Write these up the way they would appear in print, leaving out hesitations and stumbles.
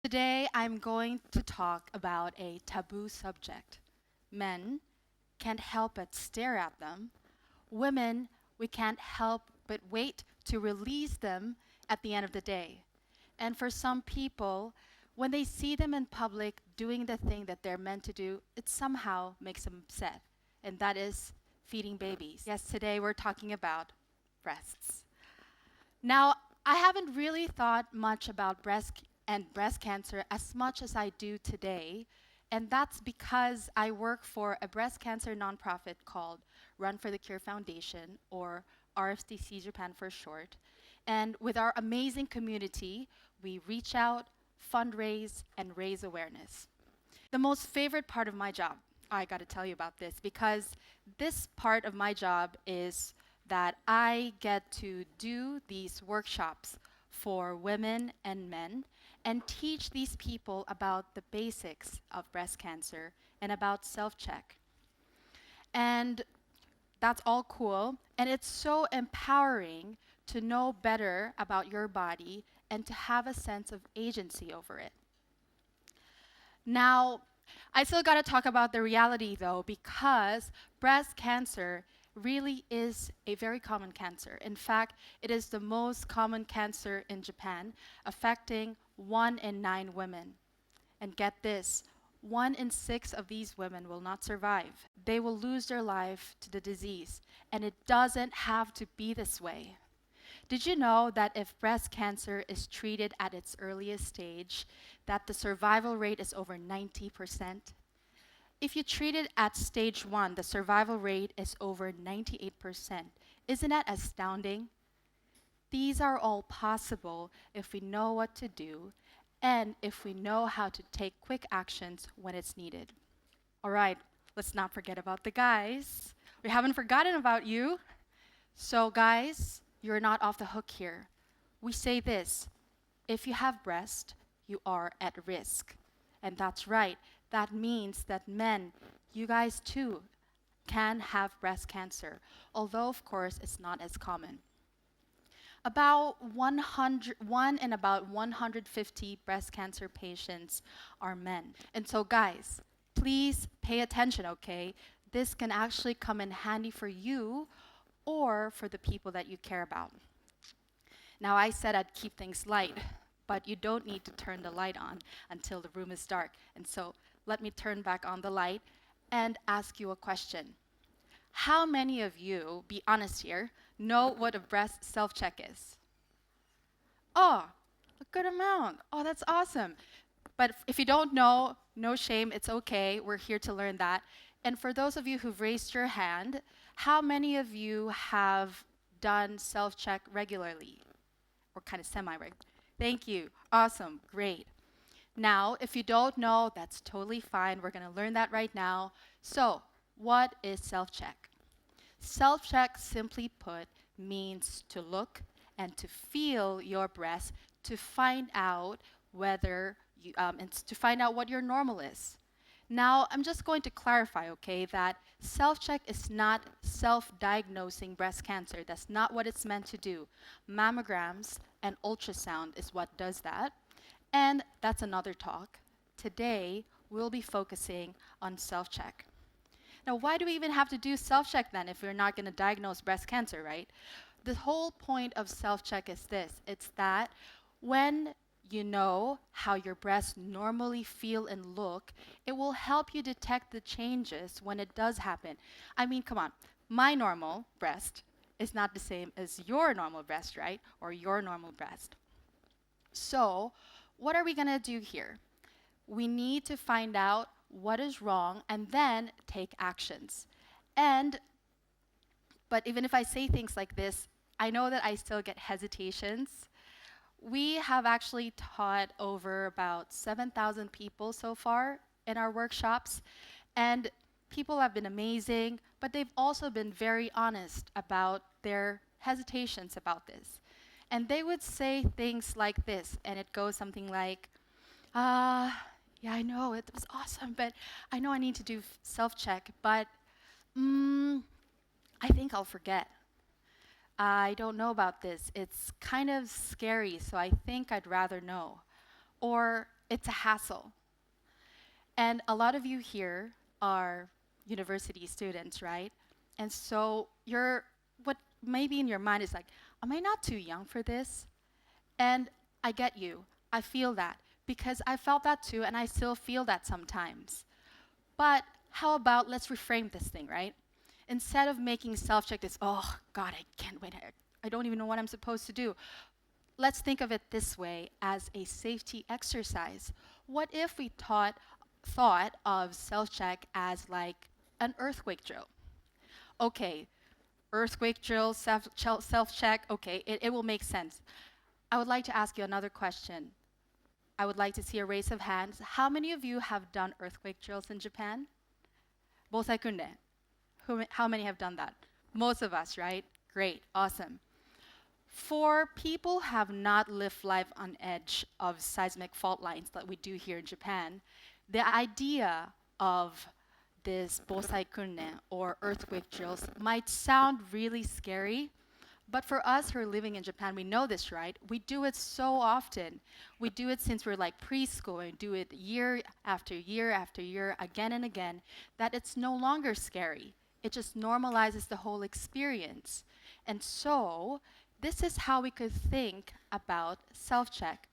Today, I'm going to talk about a taboo subject. Men can't help but stare at them. Women, we can't help but wait to release them at the end of the day. And for some people, when they see them in public doing the thing that they're meant to do, it somehow makes them upset. And that is feeding babies. Yes, today we're talking about breasts. Now, I haven't really thought much about breast cancer as much as I do today, and that's because I work for a breast cancer nonprofit called Run for the Cure Foundation, or RFDC Japan for short. And with our amazing community, we reach out, fundraise, and raise awareness. The most favorite part of my job, I got to tell you about this because this part of my job is that I get to do these workshops for women and men and teach these people about the basics of breast cancer and about self check. And that's all cool. And it's so empowering to know better about your body and to have a sense of agency over it. Now, I still got to talk about the reality though, because breast cancer really is a very common cancer. In fact, it is the most common cancer in Japan, affecting 1 in 9 women. And get this, 1 in 6 of these women will not survive. They will lose their life to the disease, and it doesn't have to be this way. Did you know that if breast cancer is treated at its earliest stage, that the survival rate is over 90%? If you treat it at stage 1, the survival rate is over 98%. Isn't that astounding? These are all possible if we know what to do and if we know how to take quick actions when it's needed. All right, let's not forget about the guys. We haven't forgotten about you. So, guys, you're not off the hook here. We say this: if you have breast, you are at risk. And that's right. That means that men, you guys too, can have breast cancer, although, of course, it's not as common. About 1 in about 150 breast cancer patients are men. And so, guys, please pay attention, okay? This can actually come in handy for you or for the people that you care about. Now, I said I'd keep things light, but you don't need to turn the light on until the room is dark. And so, let me turn back on the light and ask you a question. How many of you, be honest here, know what a breast self check is? Oh, a good amount. Oh, that's awesome. But if you don't know, no shame, it's okay. We're here to learn that. And for those of you who've raised your hand, how many of you have done self check regularly or kind of semi regular? Thank you. Awesome. Great. Now, if you don't know, that's totally fine. We're going to learn that right now. So, what is self check? Self check, simply put, means to look and to feel your breast to find out whether and to find out what your normal is. Now, I'm just going to clarify, okay, that self check is not self diagnosing breast cancer. That's not what it's meant to do. Mammograms and ultrasound is what does that. And that's another talk. Today, we'll be focusing on self check. Now, why do we even have to do self check then if we're not going to diagnose breast cancer, right? The whole point of self check is this: it's that when you know how your breasts normally feel and look, it will help you detect the changes when it does happen. I mean, come on, my normal breast is not the same as your normal breast, right? Or your normal breast. So, what are we going to do here? We need to find out what is wrong and then take actions. And, but even if I say things like this, I know that I still get hesitations. We have actually taught over about 7,000 people so far in our workshops, and people have been amazing, but they've also been very honest about their hesitations about this. And they would say things like this, and it goes something like, uh, yeah, I know, it was awesome, but I know I need to do self check, but I think I'll forget. I don't know about this. It's kind of scary, so I think I'd rather know. Or it's a hassle. And a lot of you here are university students, right? And so what maybe in your mind is like, am I not too young for this? And I get you. I feel that because I felt that too, and I still feel that sometimes. But how about let's reframe this thing, right? Instead of making self check this, oh God, I can't wait. I don't even know what I'm supposed to do. Let's think of it this way as a safety exercise. What if we thought of self check as like an earthquake drill? Okay, earthquake drill, self check, okay, it will make sense. I would like to ask you another question. I would like to see a raise of hands. How many of you have done earthquake drills in Japan? Bosai kunde. How many have done that? Most of us, right? Great, awesome. For people who have not lived life on edge of seismic fault lines that we do here in Japan, the idea of this bosai kunne or earthquake drills might sound really scary, but for us who are living in Japan, we know this, right? We do it so often. We do it since we're like preschool and do it year after year after year, again and again, that it's no longer scary. It just normalizes the whole experience. And so, this is how we could think about self-check.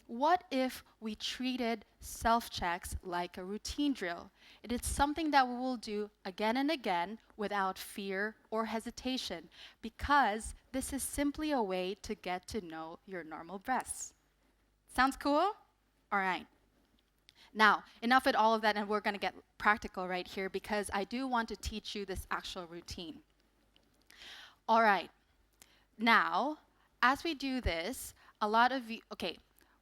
What if we treated self-checks like a routine drill? It is something that we will do again and again without fear or hesitation because this is simply a way to get to know your normal breaths. Sounds cool? All right. Now, enough with all of that, and we're going to get practical right here because I do want to teach you this actual routine. All right. Now, as we do this, a lot of you, okay,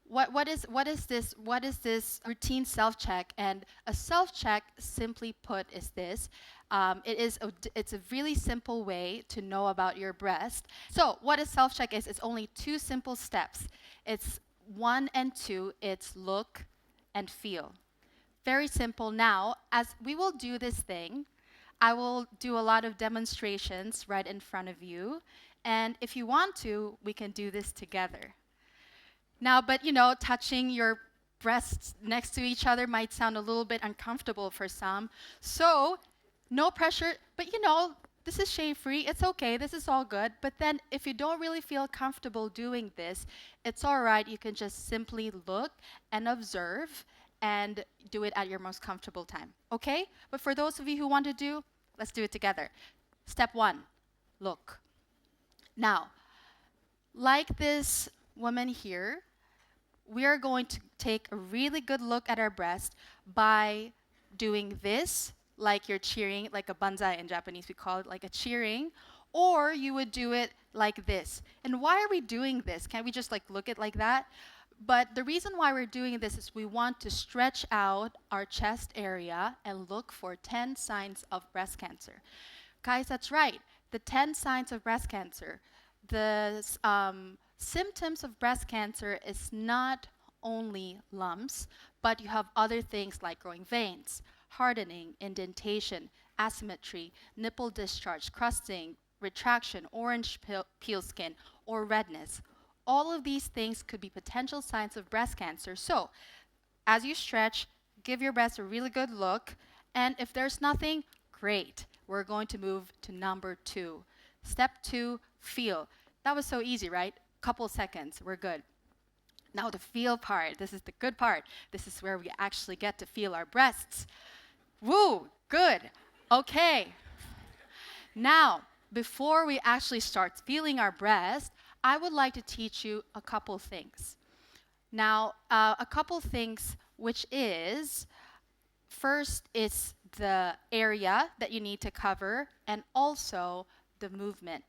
what is this routine self-check? And a self-check, simply put, is this. It's a really simple way to know about your breast. So what a self-check is, it's only two simple steps. It's 1 and 2, it's look and feel. Very simple. Now, as we will do this thing, I will do a lot of demonstrations right in front of you. And if you want to, we can do this together. Now, but touching your breasts next to each other might sound a little bit uncomfortable for some. So, no pressure, but this is shame-free. It's okay. This is all good. But then if you don't really feel comfortable doing this, it's all right. You can just simply look and observe and do it at your most comfortable time. Okay? But for those of you who want to do, let's do it together. Step 1, look. Now, like this woman here, we are going to take a really good look at our breast by doing this, like you're cheering, like a banzai in Japanese, we call it like a cheering, or you would do it like this. And why are we doing this? Can't we just like look at like that? But the reason why we're doing this is we want to stretch out our chest area and look for 10 signs of breast cancer. Guys, that's right. The 10 signs of breast cancer. The symptoms of breast cancer is not only lumps, but you have other things like growing veins, hardening, indentation, asymmetry, nipple discharge, crusting, retraction, orange peel skin, or redness. All of these things could be potential signs of breast cancer. So, as you stretch, give your breast a really good look, and if there's nothing, great. We're going to move to number 2. Step 2, feel. That was so easy, right? Couple seconds, we're good. Now the feel part, this is the good part. This is where we actually get to feel our breasts. Woo, good. Okay. Now, before we actually start feeling our breast, I would like to teach you a couple things. Now, a couple things, which is, first is the area that you need to cover, and also the movement.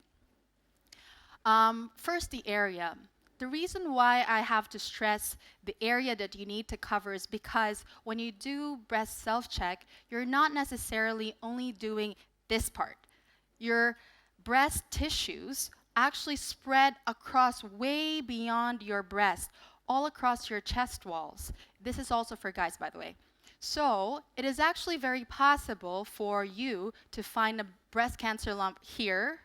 First, the area. The reason why I have to stress the area that you need to cover is because when you do breast self-check, you're not necessarily only doing this part. Your breast tissues actually spread across way beyond your breast, all across your chest walls. This is also for guys, by the way. So it is actually very possible for you to find a breast cancer lump here,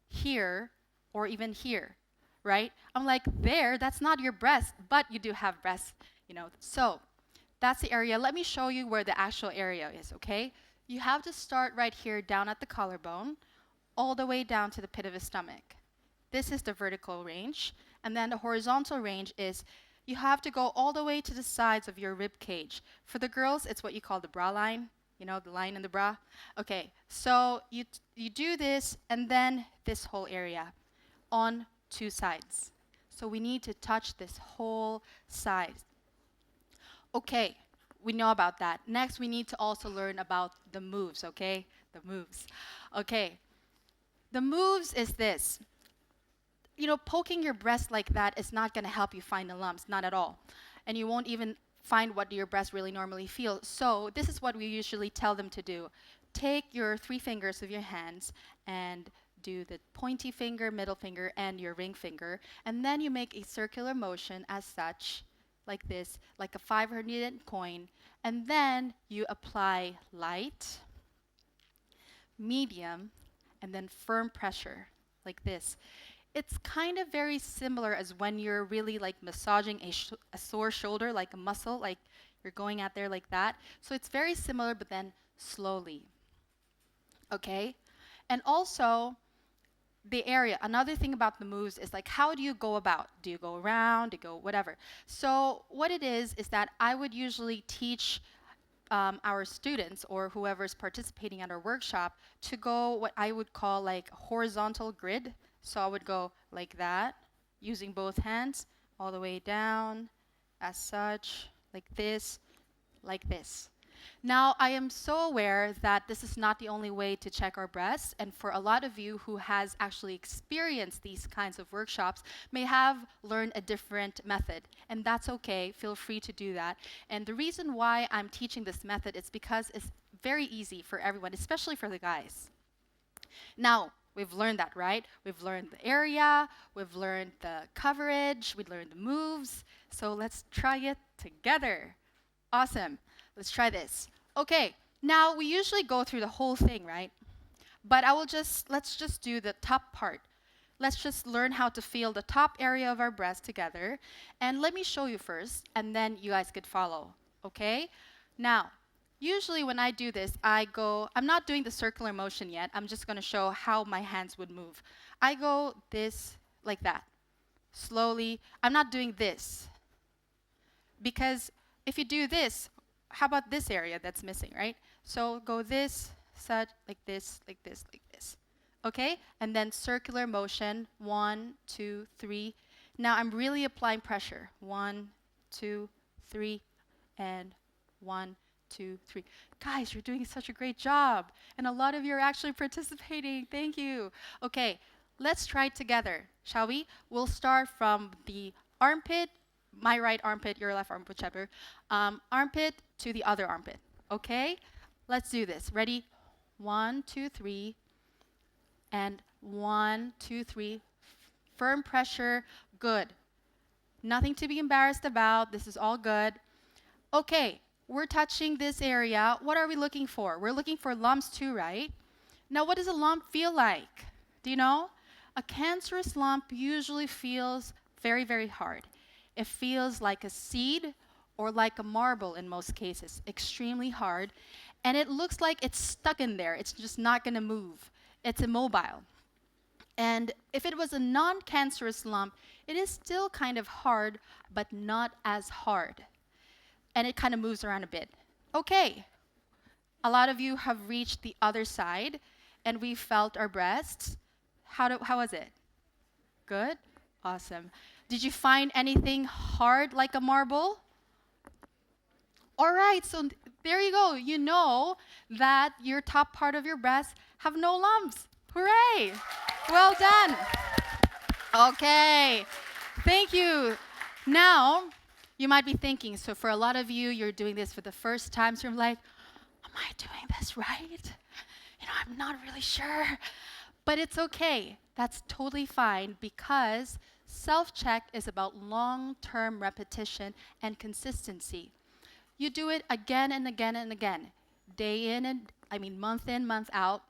here, or even here, right? I'm like, there, that's not your breast, but you do have breasts So that's the area. Let me show you where the actual area is, okay? You have to start right here down at the collarbone, all the way down to the pit of the stomach. This is the vertical range. And then the horizontal range is you have to go all the way to the sides of your rib cage. For the girls, it's what you call the bra line, the line in the bra. Okay, so you do this and then this whole area on two sides. So we need to touch this whole side. Okay, we know about that. Next, we need to also learn about the moves, okay? The moves. Okay, the moves is this. Poking your breast like that is not going to help you find the lumps, not at all. And you won't even find what your breast really normally feels. So this is what we usually tell them to do. Take your 3 fingers of your hands and do the pointy finger, middle finger, and your ring finger. And then you make a circular motion as such, like this, like a 500 coin. And then you apply light, medium, and then firm pressure, like this. It's kind of very similar as when you're really like massaging a sore shoulder, like a muscle, like you're going out there like that. So it's very similar, but then slowly. Okay? And also, the area, another thing about the moves is like, how do you go about? Do you go around? Do you go whatever? So what it is that I would usually teach our students or whoever's participating at our workshop to go what I would call like horizontal grid. So I would go like that, using both hands, all the way down, as such, like this, like this. Now, I am so aware that this is not the only way to check our breasts, and for a lot of you who has actually experienced these kinds of workshops may have learned a different method, and that's okay. Feel free to do that. And the reason why I'm teaching this method is because it's very easy for everyone, especially for the guys. Now, we've learned that, right? We've learned the area, we've learned the coverage, we learned the moves. So let's try it together. Awesome. Let's try this. Okay, now we usually go through the whole thing, right? But let's just do the top part. Let's just learn how to feel the top area of our breast together. And let me show you first, and then you guys could follow, okay? Now, usually when I do this, I'm not doing the circular motion yet. I'm just going to show how my hands would move. I go this, like that, slowly. I'm not doing this. Because if you do this, how about this area that's missing, right? So go this, such, like this, like this, like this. Okay? And then circular motion, 1, 2, 3. Now I'm really applying pressure. 1, 2, 3, and 1, 2, 3. Guys, you're doing such a great job. And a lot of you are actually participating. Thank you. Okay, let's try it together, shall we? We'll start from the armpit, my right armpit, your left armpit, whichever. Armpit to the other armpit. Okay? Let's do this. Ready? 1, 2, 3. And 1, 2, 3. Firm pressure. Good. Nothing to be embarrassed about. This is all good. Okay, we're touching this area. What are we looking for? We're looking for lumps too, right? Now, what does a lump feel like? Do you know? A cancerous lump usually feels very, very hard. It feels like a seed or like a marble in most cases, extremely hard. And it looks like it's stuck in there. It's just not going to move. It's immobile. And if it was a non-cancerous lump, it is still kind of hard, but not as hard. And it kind of moves around a bit. Okay, a lot of you have reached the other side, and we felt our breasts. How was it? Good? Awesome. Did you find anything hard like a marble? All right, so there you go. You know that your top part of your breast have no lumps. Hooray! Well done. Okay, thank you. Now, you might be thinking, so for a lot of you, you're doing this for the first time, so you're like, am I doing this right? I'm not really sure. But it's okay. That's totally fine because self-check is about long-term repetition and consistency. You do it again and again and again, month in, month out.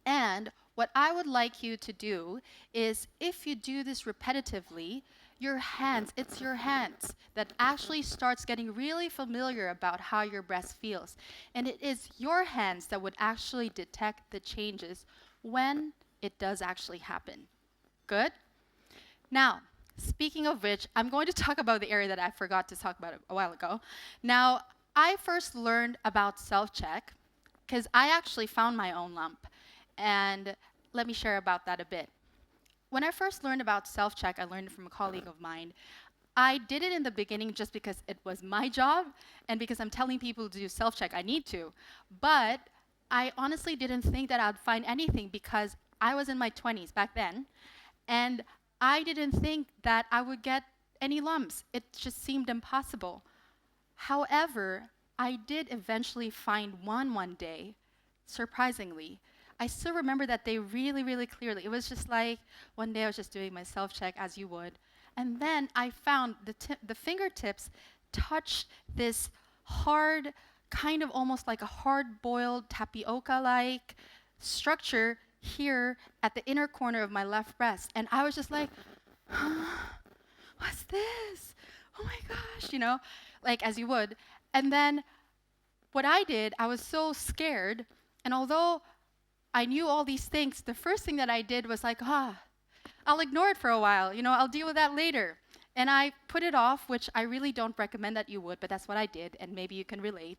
And what I would like you to do is if you do this repetitively, your hands, it's your hands that actually starts getting really familiar about how your breast feels. And it is your hands that would actually detect the changes when it does actually happen. Good? Now, speaking of which, I'm going to talk about the area that I forgot to talk about a while ago. Now, I first learned about self-check because I actually found my own lump. And let me share about that a bit. When I first learned about self-check, I learned it from a colleague of mine. I did it in the beginning just because it was my job and because I'm telling people to do self-check, I need to. But I honestly didn't think that I'd find anything because I was in my 20s back then, and I didn't think that I would get any lumps. It just seemed impossible. However, I did eventually find one day, surprisingly. I still remember that day really, really clearly. It was just like one day I was just doing my self-check as you would. And then I found the fingertips touched this hard, kind of almost like a hard-boiled tapioca-like structure here at the inner corner of my left breast. And I was just like, what's this? Oh my gosh, like as you would. And then what I did, I was so scared. And although I knew all these things, the first thing that I did was like, I'll ignore it for a while. I'll deal with that later. And I put it off, which I really don't recommend that you would, but that's what I did, and maybe you can relate.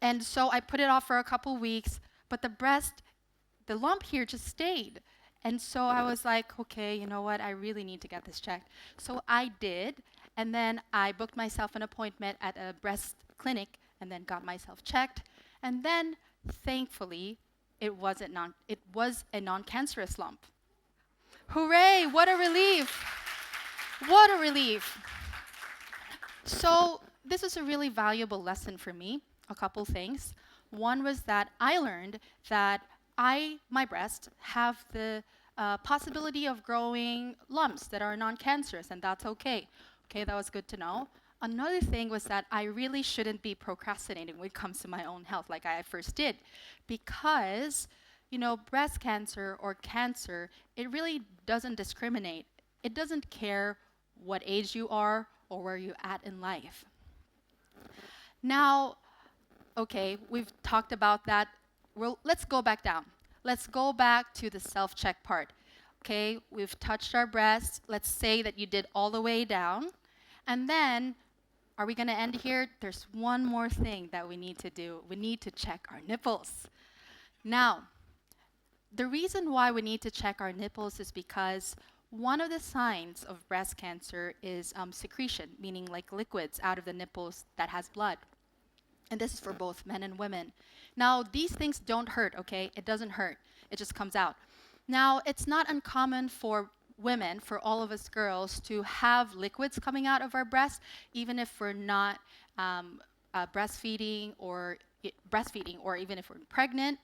And so I put it off for a couple weeks, but the lump here just stayed. And so I was like, okay, you know what? I really need to get this checked. So I did, and then I booked myself an appointment at a breast clinic and then got myself checked. And then, thankfully, it was a non-cancerous lump. Hooray, what a relief. What a relief. So this was a really valuable lesson for me, a couple things. One was that I learned that my breasts have the possibility of growing lumps that are non-cancerous, and that's okay. Okay, that was good to know. Another thing was that I really shouldn't be procrastinating when it comes to my own health like I first did, because breast cancer or cancer, it really doesn't discriminate. It doesn't care what age you are or where you're at in life. Now, okay, we've talked about that. Well, let's go back down. Let's go back to the self-check part. Okay, we've touched our breasts. Let's say that you did all the way down. And then, are we going to end here? There's one more thing that we need to do. We need to check our nipples. Now, the reason why we need to check our nipples is because one of the signs of breast cancer is secretion, meaning like liquids out of the nipples that has blood. And this is for both men and women. Now, these things don't hurt, okay? It doesn't hurt. It just comes out. Now, it's not uncommon for women, for all of us girls, to have liquids coming out of our breasts, even if we're not breastfeeding or even if we're pregnant.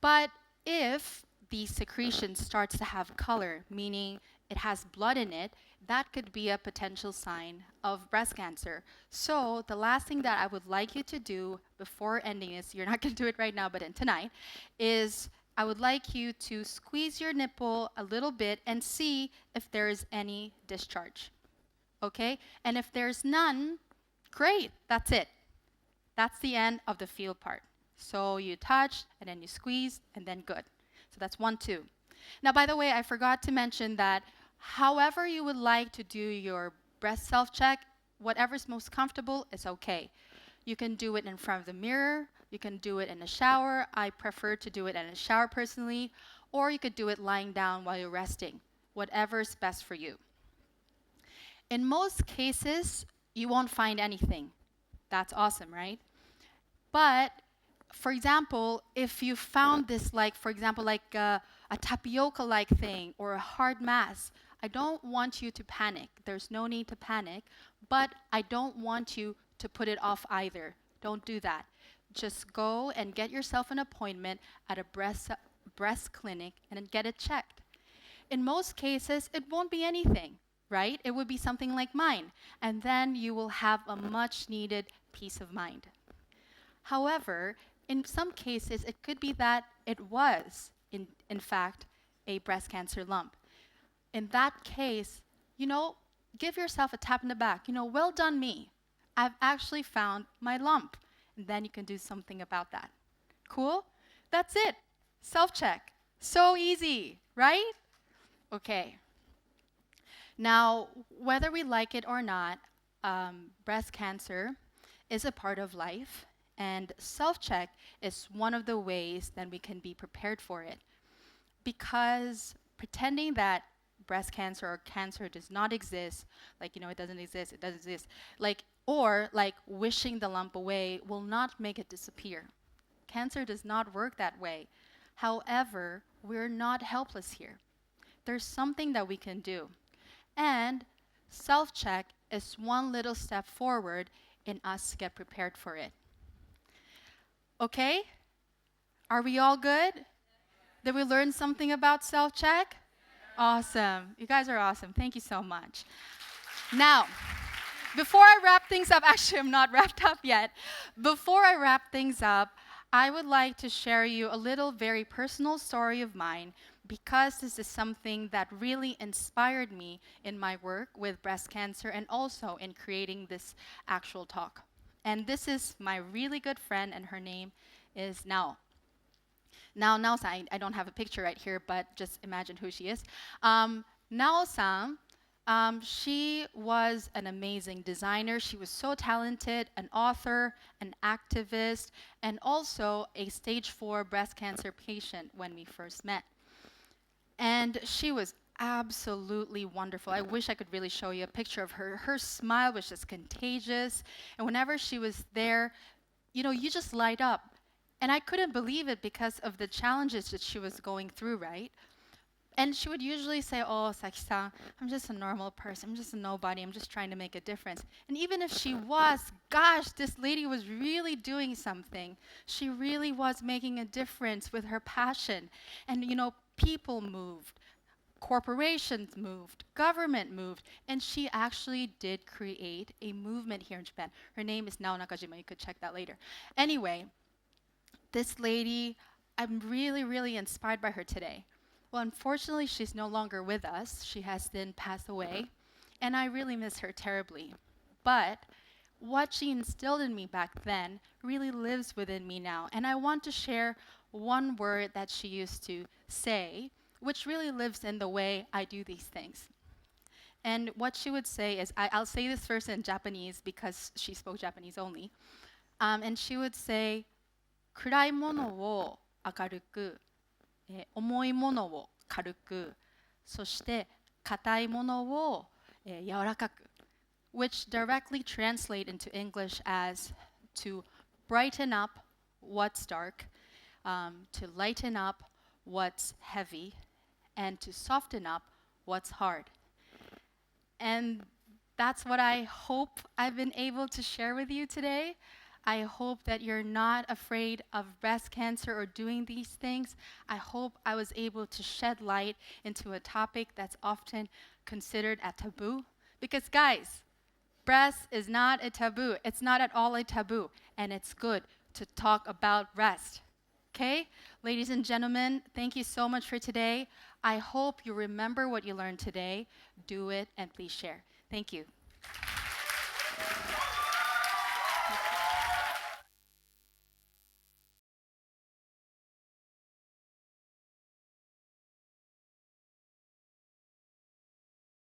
But if the secretion starts to have color, meaning it has blood in it, that could be a potential sign of breast cancer. So the last thing that I would like you to do before ending this, you're not going to do it right now, but in tonight, is I would like you to squeeze your nipple a little bit and see if there is any discharge. Okay? And if there's none, great, that's it. That's the end of the feel part. So you touch, and then you squeeze, and then good. So that's 1, 2. Now, by the way, I forgot to mention that however you would like to do your breast self-check, whatever's most comfortable is okay. You can do it in front of the mirror. You can do it in a shower. I prefer to do it in a shower personally. Or you could do it lying down while you're resting. Whatever's best for you. In most cases, you won't find anything. That's awesome, right? But for example, if you found this, for example, a tapioca-like thing or a hard mass, I don't want you to panic. There's no need to panic, but I don't want you to put it off either. Don't do that. Just go and get yourself an appointment at a breast clinic and then get it checked. In most cases, it won't be anything, right? It would be something like mine, and then you will have a much-needed peace of mind. However, in some cases, it could be that it was, in fact, a breast cancer lump. In that case, you know, give yourself a tap in the back. Well done, me. I've actually found my lump. And then you can do something about that. Cool? That's it. Self check. So easy, right? Okay. Now, whether we like it or not, breast cancer is a part of life, and self check is one of the ways that we can be prepared for it. Because pretending that breast cancer or cancer does not exist, like, it doesn't exist, it doesn't exist, or wishing the lump away will not make it disappear. Cancer does not work that way. However, we're not helpless here. There's something that we can do. And self-check is one little step forward in us to get prepared for it. Okay? Are we all good? Did we learn something about self-check? Awesome. You guys are awesome. Thank you so much. Now, before I wrap things up, actually, I'm not wrapped up yet. Before I wrap things up, I would like to share you a little very personal story of mine, because this is something that really inspired me in my work with breast cancer and also in creating this actual talk. And this is my really good friend, and her name is Nao. Nao-san, I don't have a picture right here, but just imagine who she is. Nao-san, she was an amazing designer. She was so talented, an author, an activist, and also a stage 4 breast cancer patient when we first met. And she was absolutely wonderful. I wish I could really show you a picture of her. Her smile was just contagious. And whenever she was there, you just light up. And I couldn't believe it because of the challenges that she was going through, right? And she would usually say, "Oh, Saki-san, I'm just a normal person. I'm just a nobody. I'm just trying to make a difference." And even if she was, gosh, this lady was really doing something. She really was making a difference with her passion. And, people moved, corporations moved, government moved, and she actually did create a movement here in Japan. Her name is Nao Nakajima. You could check that later. Anyway, this lady, I'm really, really inspired by her today. Well, unfortunately, she's no longer with us. She has then passed away, and I really miss her terribly. But what she instilled in me back then really lives within me now, and I want to share one word that she used to say, which really lives in the way I do these things. And what she would say is, I'll say this first in Japanese because she spoke Japanese only, and she would say, 暗いものを明るく、重いものを軽く、そして硬いものを柔らかく, which directly translate into English as to brighten up what's dark, to lighten up what's heavy, and to soften up what's hard. And that's what I hope I've been able to share with you today. I hope that you're not afraid of breast cancer or doing these things. I hope I was able to shed light into a topic that's often considered a taboo. Because guys, breast is not a taboo. It's not at all a taboo. And it's good to talk about breast. Okay? Ladies and gentlemen, thank you so much for today. I hope you remember what you learned today. Do it and please share. Thank you.